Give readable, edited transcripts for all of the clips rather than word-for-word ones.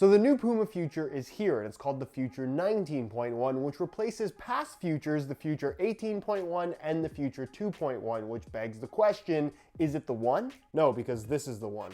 So the new Puma Future is here, and it's called the Future 19.1, which replaces past Futures, the Future 18.1 and the Future 2.1, which begs the question, is it the one? No, because this is the one.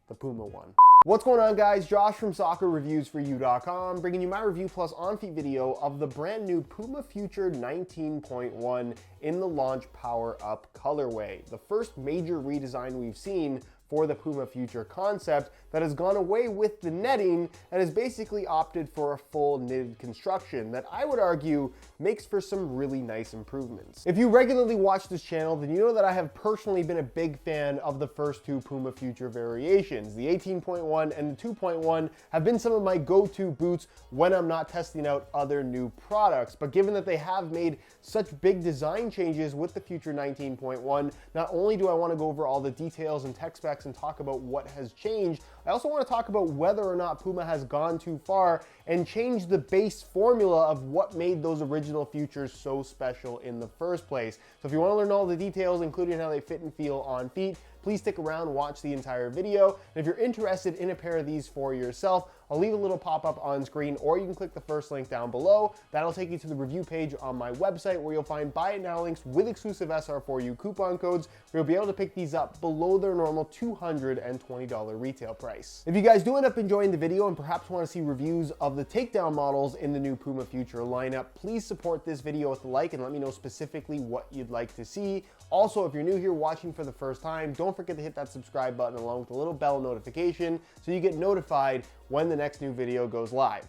The Puma one. What's going on, guys? Josh from SoccerReviewsForYou.com, bringing you my review plus on-feet video of the brand new Puma Future 19.1 in the Launch Power Up colorway. The first major redesign we've seen for the Puma Future concept that has gone away with the netting and has basically opted for a full knitted construction that I would argue makes for some really nice improvements. If you regularly watch this channel, then you know that I have personally been a big fan of the first two Puma Future variations. The 18.1 and the 2.1 have been some of my go-to boots when I'm not testing out other new products. But given that they have made such big design changes with the Future 19.1, not only do I want to go over all the details and tech specs and talk about what has changed, I also want to talk about whether or not Puma has gone too far and changed the base formula of what made those original Futures so special in the first place. So if you want to learn all the details, including how they fit and feel on feet, please stick around, watch the entire video. And if you're interested in a pair of these for yourself, I'll leave a little pop-up on screen, or you can click the first link down below. That'll take you to the review page on my website where you'll find buy it now links with exclusive SR4U coupon codes where you'll be able to pick these up below their normal $220 retail price. If you guys do end up enjoying the video and perhaps want to see reviews of the takedown models in the new Puma Future lineup, please support this video with a like and let me know specifically what you'd like to see. Also, if you're new here watching for the first time, don't forget to hit that subscribe button along with the little bell notification so you get notified when the next new video goes live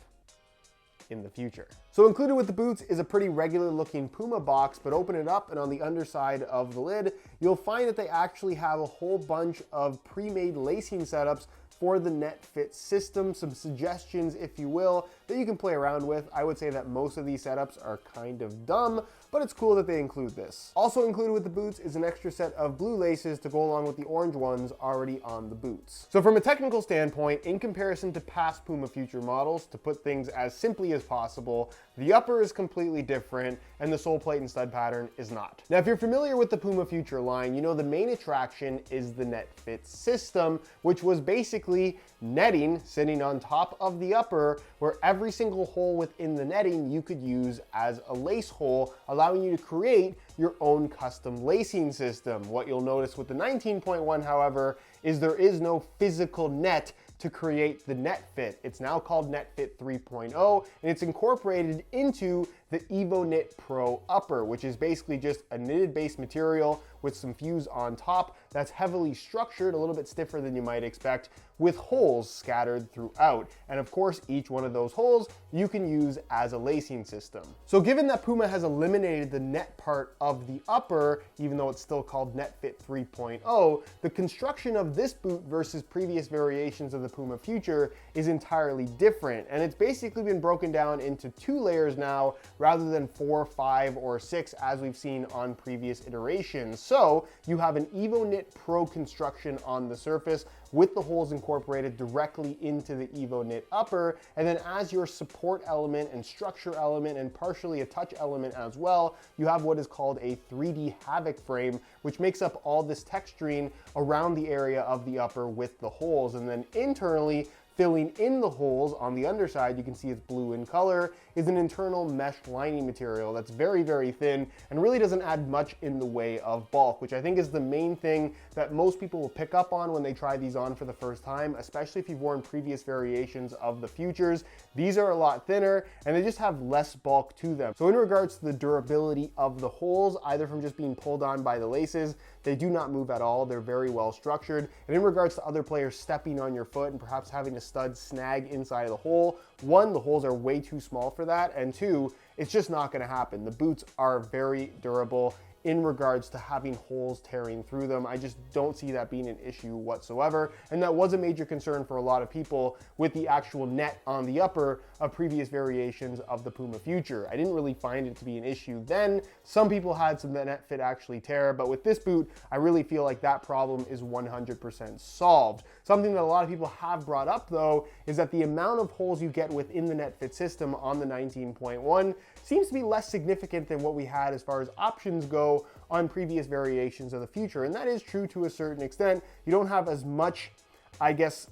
in the future. So included with the boots is a pretty regular looking Puma box, but open it up and on the underside of the lid, you'll find that they actually have a whole bunch of pre-made lacing setups for the Netfit system, some suggestions, if you will, that you can play around with. I would say that most of these setups are kind of dumb, but it's cool that they include this. Also included with the boots is an extra set of blue laces to go along with the orange ones already on the boots. So from a technical standpoint, in comparison to past Puma Future models, to put things as simply as possible, the upper is completely different and the sole plate and stud pattern is not. Now, if you're familiar with the Puma Future line, you know the main attraction is the Netfit system, which was basically netting sitting on top of the upper, where every single hole within the netting you could use as a lace hole, allowing you to create your own custom lacing system. What you'll notice with the 19.1, however, is there is no physical net to create the Netfit. It's now called Netfit 3.0, and it's incorporated into the EvoKnit Pro upper, which is basically just a knitted base material with some fuse on top that's heavily structured, a little bit stiffer than you might expect, with holes scattered throughout. And of course, each one of those holes you can use as a lacing system. So given that Puma has eliminated the net part of the upper, even though it's still called Netfit 3.0, the construction of this boot versus previous variations of the Puma Future is entirely different. And it's basically been broken down into 2 layers now, rather than 4, 5, or 6 as we've seen on previous iterations. So you have an EvoKnit Pro construction on the surface with the holes incorporated directly into the EvoKnit upper, and then as your support element and structure element and partially a touch element as well, you have what is called a 3D Havoc frame, which makes up all this texturing around the area of the upper with the holes. And then internally, filling in the holes on the underside, you can see it's blue in color, is an internal mesh lining material that's very, very thin and really doesn't add much in the way of bulk, which I think is the main thing that most people will pick up on when they try these on for the first time, especially if you've worn previous variations of the Futures. These are a lot thinner and they just have less bulk to them. So in regards to the durability of the holes, either from just being pulled on by the laces, they do not move at all. They're very well structured. And in regards to other players stepping on your foot and perhaps having a stud snag inside of the hole, 1, the holes are way too small for that, and 2, it's just not going to happen. The boots are very durable in regards to having holes tearing through them. I just don't see that being an issue whatsoever. And that was a major concern for a lot of people with the actual net on the upper of previous variations of the Puma Future. I didn't really find it to be an issue then. Some people had some net fit actually tear, but with this boot, I really feel like that problem is 100% solved. Something that a lot of people have brought up though, is that the amount of holes you get within the Netfit system on the 19.1 seems to be less significant than what we had as far as options go on previous variations of the Future. And that is true to a certain extent. You don't have as much I guess,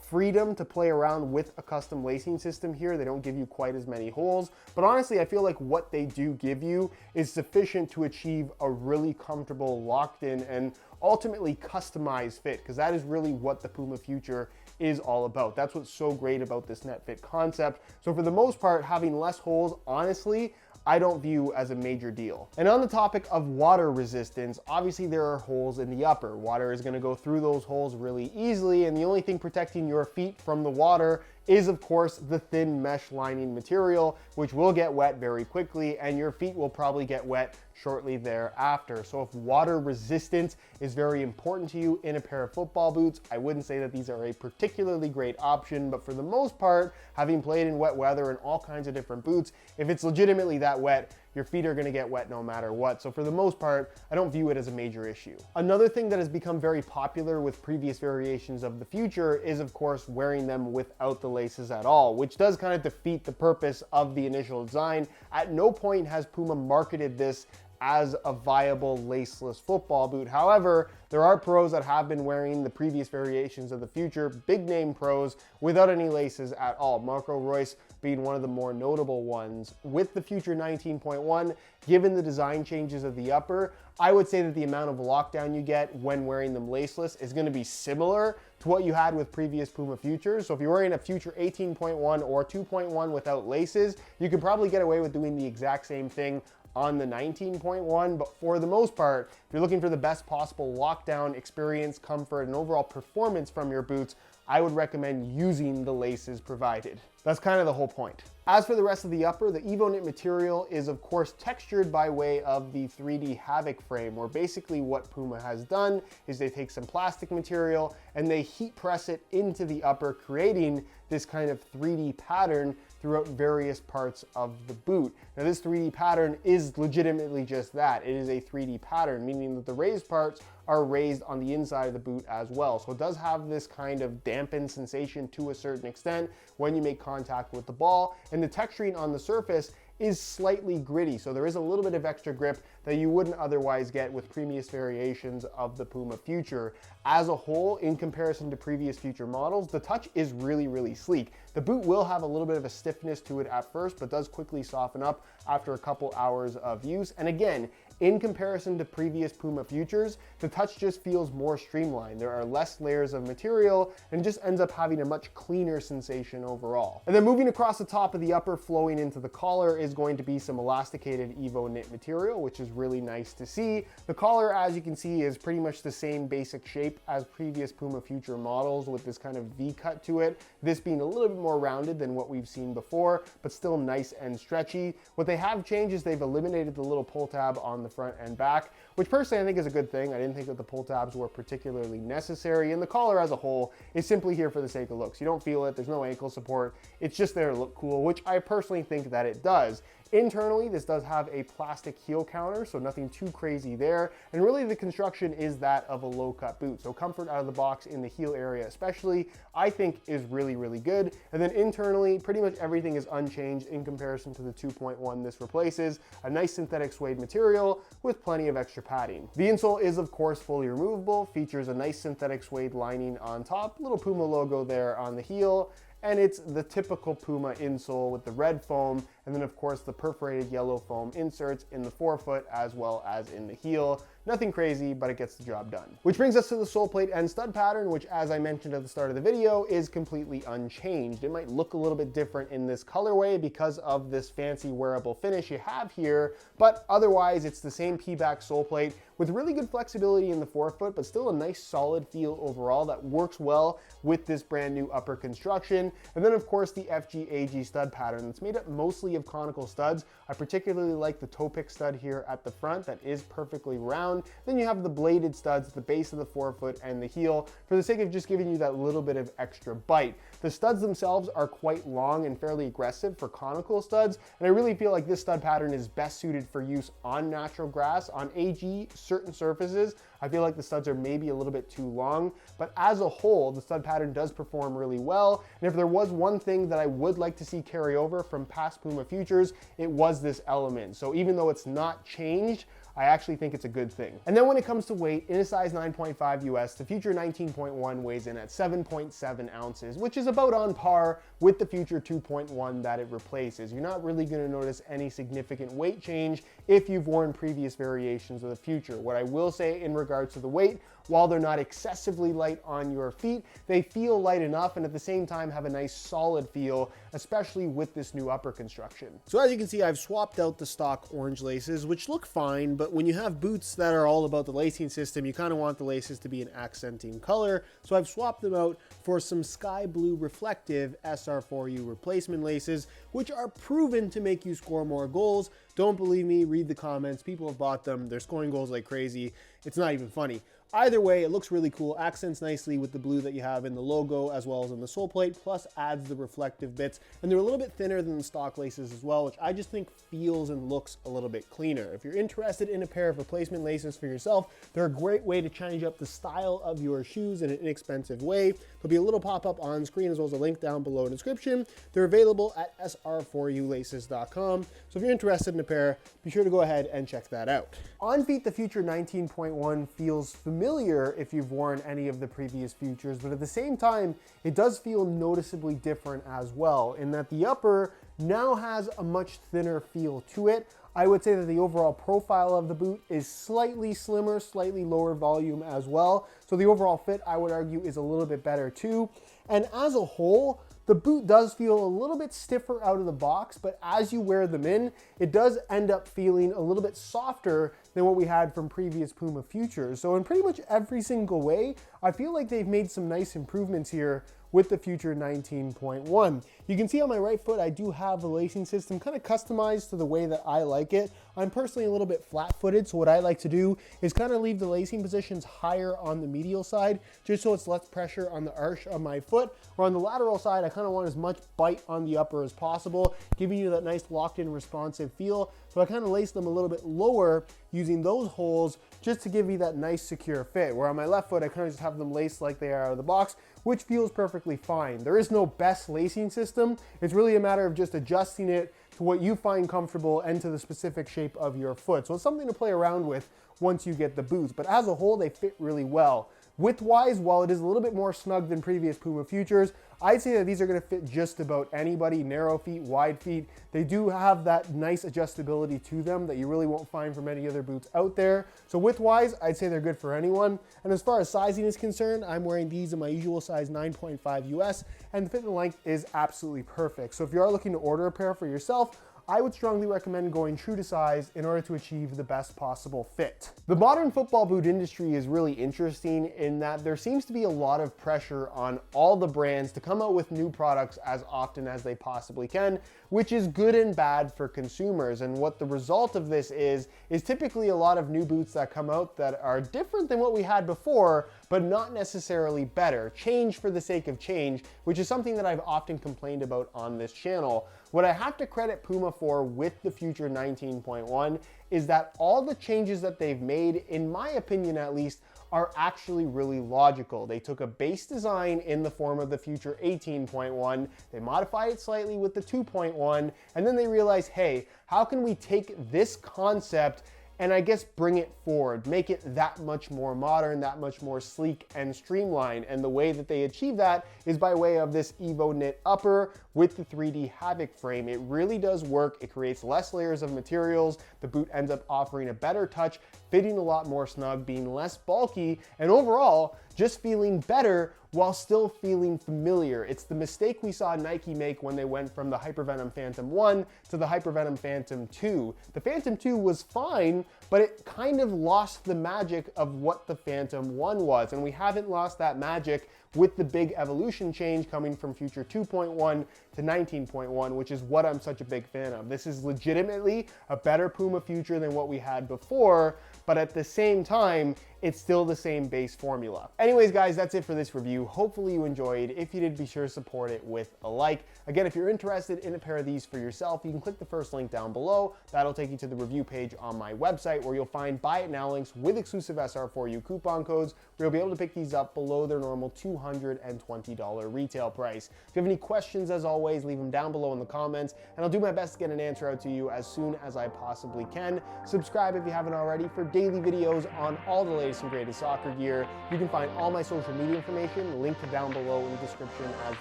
freedom to play around with a custom lacing system here. They don't give you quite as many holes, but honestly, I feel like what they do give you is sufficient to achieve a really comfortable, locked in, and ultimately customized fit, because that is really what the Puma Future is all about. That's what's so great about this Netfit concept. So for the most part, having less holes, honestly, I don't view as a major deal. And on the topic of water resistance, obviously there are holes in the upper. Water is going to go through those holes really easily, and the only thing protecting your feet from the water is, of course, the thin mesh lining material, which will get wet very quickly, and your feet will probably get wet shortly thereafter. So if water resistance is very important to you in a pair of football boots, I wouldn't say that these are a particularly great option, but for the most part, having played in wet weather in all kinds of different boots, if it's legitimately that wet, your feet are gonna get wet no matter what. So for the most part, I don't view it as a major issue. Another thing that has become very popular with previous variations of the Future is, of course, wearing them without the laces at all, which does kind of defeat the purpose of the initial design. At no point has Puma marketed this as a viable laceless football boot. However, there are pros that have been wearing the previous variations of the Future, big name pros, without any laces at all. Marco Reus being one of the more notable ones. With the Future 19.1, given the design changes of the upper, I would say that the amount of lockdown you get when wearing them laceless is gonna be similar to what you had with previous Puma Futures. So if you're wearing a Future 18.1 or 2.1 without laces, you could probably get away with doing the exact same thing on the 19.1, but for the most part, if you're looking for the best possible lockdown experience, comfort, and overall performance from your boots, I would recommend using the laces provided. That's kind of the whole point. As for the rest of the upper, the EvoKnit material is of course textured by way of the 3D Havoc frame, where basically what Puma has done is they take some plastic material and they heat press it into the upper, creating this kind of 3D pattern throughout various parts of the boot. Now this 3D pattern is legitimately just that. It is a 3D pattern, meaning that the raised parts are raised on the inside of the boot as well. So it does have this kind of dampened sensation to a certain extent when you make contact with the ball, and the texturing on the surface is slightly gritty, so there is a little bit of extra grip that you wouldn't otherwise get with previous variations of the Puma Future. As a whole, in comparison to previous Future models, the touch is really, really sleek. The boot will have a little bit of a stiffness to it at first, but does quickly soften up after a couple hours of use. And again, in comparison to previous Puma Futures, the touch just feels more streamlined. There are less layers of material and just ends up having a much cleaner sensation overall. And then moving across the top of the upper, flowing into the collar, is going to be some elasticated EvoKnit material, which is really nice to see. The collar, as you can see, is pretty much the same basic shape as previous Puma Future models, with this kind of V cut to it. This being a little bit more rounded than what we've seen before, but still nice and stretchy. What they have changed is they've eliminated the little pull tab on the front and back, which personally I think is a good thing. I didn't think that the pull tabs were particularly necessary, and the collar as a whole is simply here for the sake of looks. You don't feel it, there's no ankle support, it's just there to look cool, which I personally think that it does. Internally, this does have a plastic heel counter, so nothing too crazy there. And really the construction is that of a low cut boot. So comfort out of the box in the heel area especially, I think is really, really good. And then internally, pretty much everything is unchanged in comparison to the 2.1 this replaces. A nice synthetic suede material with plenty of extra padding. The insole is of course fully removable, features a nice synthetic suede lining on top, little Puma logo there on the heel, and it's the typical Puma insole with the red foam, and then of course the perforated yellow foam inserts in the forefoot as well as in the heel. Nothing crazy, but it gets the job done. Which brings us to the sole plate and stud pattern, which, as I mentioned at the start of the video, is completely unchanged. It might look a little bit different in this colorway because of this fancy wearable finish you have here, but otherwise it's the same P-back sole plate with really good flexibility in the forefoot, but still a nice solid feel overall that works well with this brand new upper construction. And then of course the FG-AG stud pattern that's made up mostly of conical studs. I particularly like the toe pick stud here at the front that is perfectly round. Then you have the bladed studs at the base of the forefoot and the heel for the sake of just giving you that little bit of extra bite. The studs themselves are quite long and fairly aggressive for conical studs, and I really feel like this stud pattern is best suited for use on natural grass. On AG, certain surfaces, I feel like the studs are maybe a little bit too long, but as a whole, the stud pattern does perform really well. And if there was one thing that I would like to see carry over from past Puma Futures, it was this element. So even though it's not changed, I actually think it's a good thing. And then when it comes to weight, in a size 9.5 US, the Future 19.1 weighs in at 7.7 ounces, which is about on par with the Future 2.1 that it replaces. You're not really going to notice any significant weight change if you've worn previous variations of the Future. What I will say in regards to the weight, while they're not excessively light on your feet, they feel light enough and at the same time have a nice solid feel, especially with this new upper construction. So as you can see, I've swapped out the stock orange laces, which look fine, but when you have boots that are all about the lacing system, you kind of want the laces to be an accenting color. So I've swapped them out for some sky blue reflective SR4U replacement laces, which are proven to make you score more goals. Don't believe me, read the comments. People have bought them. They're scoring goals like crazy. It's not even funny. Either way, it looks really cool, accents nicely with the blue that you have in the logo as well as in the sole plate, plus adds the reflective bits. And they're a little bit thinner than the stock laces as well, which I just think feels and looks a little bit cleaner. If you're interested in a pair of replacement laces for yourself, they're a great way to change up the style of your shoes in an inexpensive way. There'll be a little pop-up on screen as well as a link down below in the description. They're available at sr4ulaces.com. So if you're interested in a pair, be sure to go ahead and check that out. On feet, the Future 19.1 feels familiar if you've worn any of the previous Futures, but at the same time, it does feel noticeably different as well, in that the upper now has a much thinner feel to it. I would say that the overall profile of the boot is slightly slimmer, slightly lower volume as well. So the overall fit, I would argue, is a little bit better too. And as a whole, the boot does feel a little bit stiffer out of the box, but as you wear them in, it does end up feeling a little bit softer than what we had from previous Puma Futures. So in pretty much every single way, I feel like they've made some nice improvements here with the Future 19.1. You can see on my right foot, I do have the lacing system kind of customized to the way that I like it. I'm personally a little bit flat-footed, so what I like to do is kind of leave the lacing positions higher on the medial side, just so it's less pressure on the arch of my foot. Or on the lateral side, I kind of want as much bite on the upper as possible, giving you that nice locked-in responsive feel. So I kind of lace them a little bit lower using those holes just to give you that nice secure fit. Where on my left foot, I kind of just have them laced like they are out of the box, which feels perfectly fine. There is no best lacing system. It's really a matter of just adjusting it to what you find comfortable and to the specific shape of your foot. So it's something to play around with once you get the boots, but as a whole, they fit really well. Width-wise, while it is a little bit more snug than previous Puma Futures, I'd say that these are going to fit just about anybody, narrow feet, wide feet. They do have that nice adjustability to them that you really won't find from any other boots out there. So width-wise, I'd say they're good for anyone. And as far as sizing is concerned, I'm wearing these in my usual size 9.5 US, and the fit and length is absolutely perfect. So if you are looking to order a pair for yourself, I would strongly recommend going true to size in order to achieve the best possible fit. The modern football boot industry is really interesting in that there seems to be a lot of pressure on all the brands to come out with new products as often as they possibly can, which is good and bad for consumers. And what the result of this is typically a lot of new boots that come out that are different than what we had before, but not necessarily better. Change for the sake of change, which is something that I've often complained about on this channel. What I have to credit Puma for with the Future 19.1 is that all the changes that they've made, in my opinion at least, are actually really logical. They took a base design in the form of the Future 18.1, they modified it slightly with the 2.1, and then they realized, hey, how can we take this concept and I guess bring it forward, make it that much more modern, that much more sleek and streamlined. And the way that they achieve that is by way of this Evo knit upper with the 3D Havoc frame. It really does work. It creates less layers of materials. The boot ends up offering a better touch, fitting a lot more snug, being less bulky, and overall, just feeling better while still feeling familiar. It's the mistake we saw Nike make when they went from the Hypervenom Phantom 1 to the Hypervenom Phantom 2. The Phantom 2 was fine, but it kind of lost the magic of what the Phantom 1 was, and we haven't lost that magic with the big evolution change coming from Future 2.1 to 19.1, which is what I'm such a big fan of. This is legitimately a better Puma Future than what we had before, but at the same time, it's still the same base formula. Anyways, guys, that's it for this review. Hopefully you enjoyed. If you did, be sure to support it with a like. Again, if you're interested in a pair of these for yourself, you can click the first link down below. That'll take you to the review page on my website where you'll find buy it now links with exclusive SR4U coupon codes where you'll be able to pick these up below their normal $200 $220 retail price. If you have any questions, as always, leave them down below in the comments, and I'll do my best to get an answer out to you as soon as I possibly can. Subscribe if you haven't already for daily videos on all the latest and greatest soccer gear. You can find all my social media information linked down below in the description as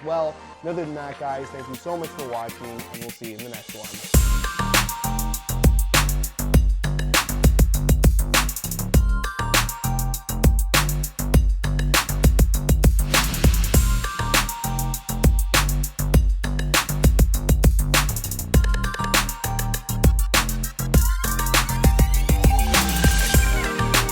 well. And other than that, guys, thank you so much for watching, and we'll see you in the next one.